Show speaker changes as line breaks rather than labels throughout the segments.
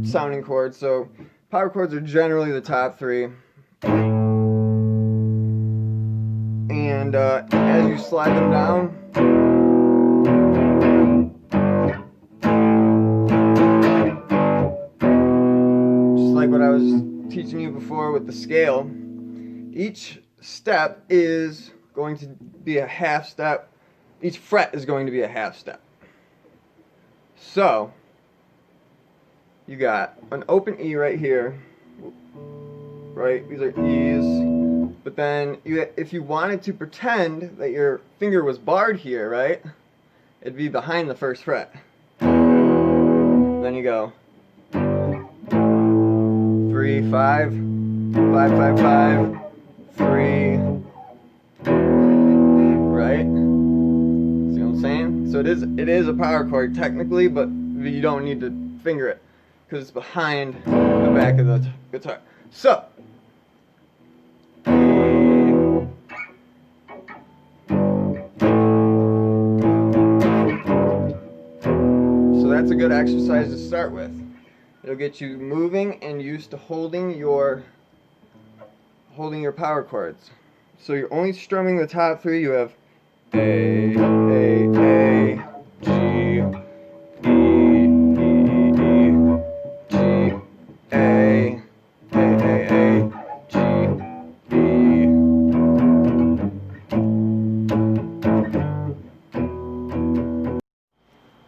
sounding chords. So power chords are generally the top three. And as you slide them down, just like what I was teaching you before with the scale, each step is going to be a half step. Each fret is going to be a half step. So you got an open E right here, right? These are E's. But then if you wanted to pretend that your finger was barred here, right? It'd be behind the first fret. Then you go 3, 5, 5, 5, 5, 3, right? See what I'm saying? So it is a power chord technically, but you don't need to finger it because it's behind the back of the guitar. So that's a good exercise to start with. It'll get you moving and used to holding your power chords. So you're only strumming the top three. You have A, G, E, G, A, G, E.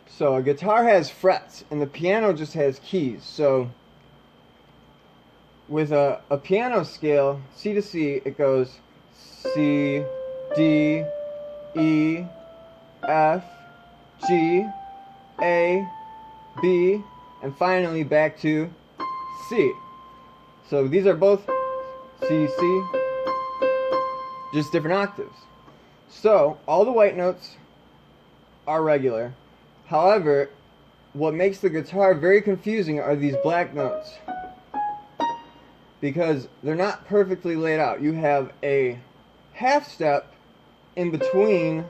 So a guitar has frets and the piano just has keys. So with a piano scale, C to C, it goes C, D, E, F, G, A, B, and finally back to C. So these are both C, C, just different octaves. So all the white notes are regular. However, what makes the guitar very confusing are these black notes, because they're not perfectly laid out. You have a half step in between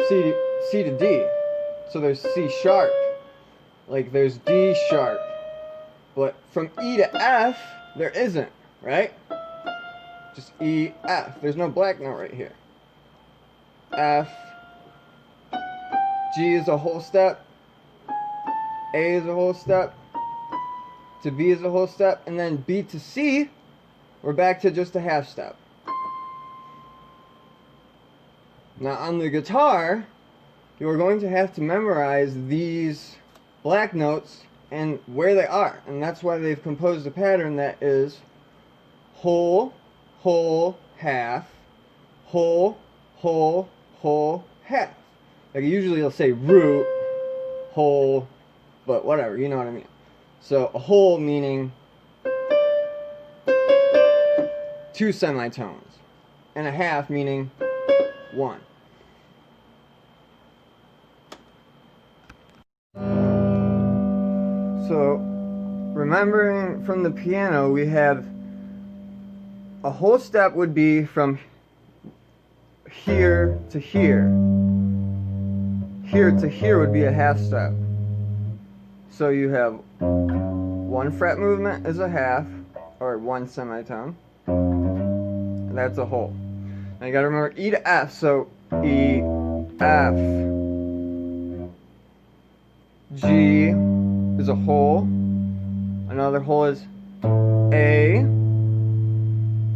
C to D. So there's C sharp, like there's D sharp, but from E to F there isn't, right? Just E, F. There's no black note right here. F, G is a whole step, A is a whole step, to B is a whole step, and then B to C, we're back to just a half step. Now on the guitar, you are going to have to memorize these black notes and where they are, and that's why they've composed a pattern that is whole, whole, half, whole, whole, whole, half. Like usually you'll say root, whole, but whatever, you know what I mean. So a whole meaning 2 semitones, and a half meaning 1. So remembering from the piano, we have a whole step would be from here to here. Here to here would be a half step. So you have 1 fret movement is a half, or 1 semitone. And that's a whole. Now you gotta remember E to F, so E, F. G is a whole. Another whole is A.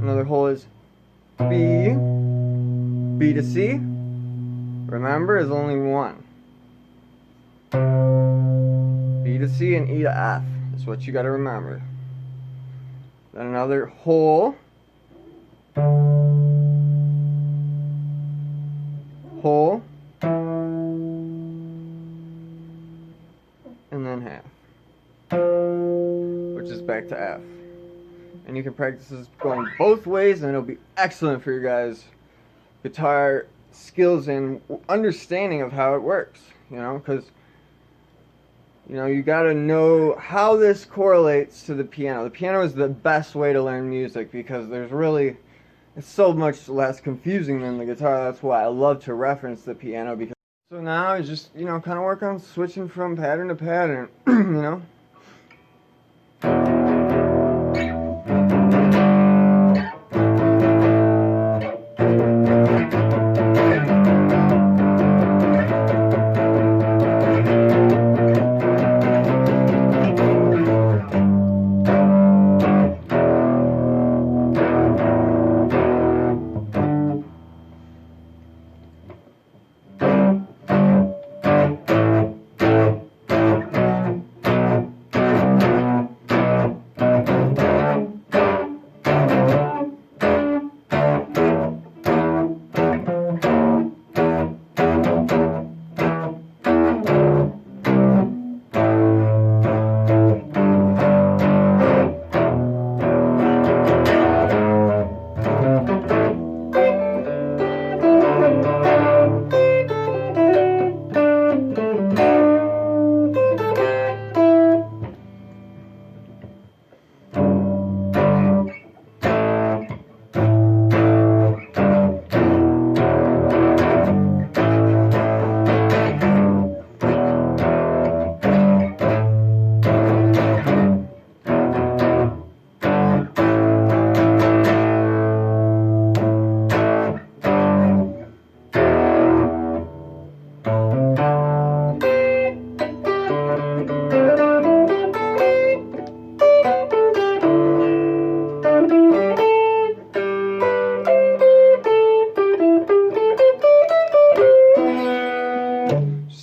Another whole is B. B to C, remember, is only 1. B to C and E to F is what you got to remember. Then another whole, whole, and then half, which is back to F. And you can practice this going both ways, and it'll be excellent for your guys' guitar skills and understanding of how it works, you know, because you got to know how this correlates to the piano. The piano is the best way to learn music because it's so much less confusing than the guitar. That's why I love to reference the piano. So now I just kind of work on switching from pattern to pattern,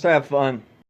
Just have fun.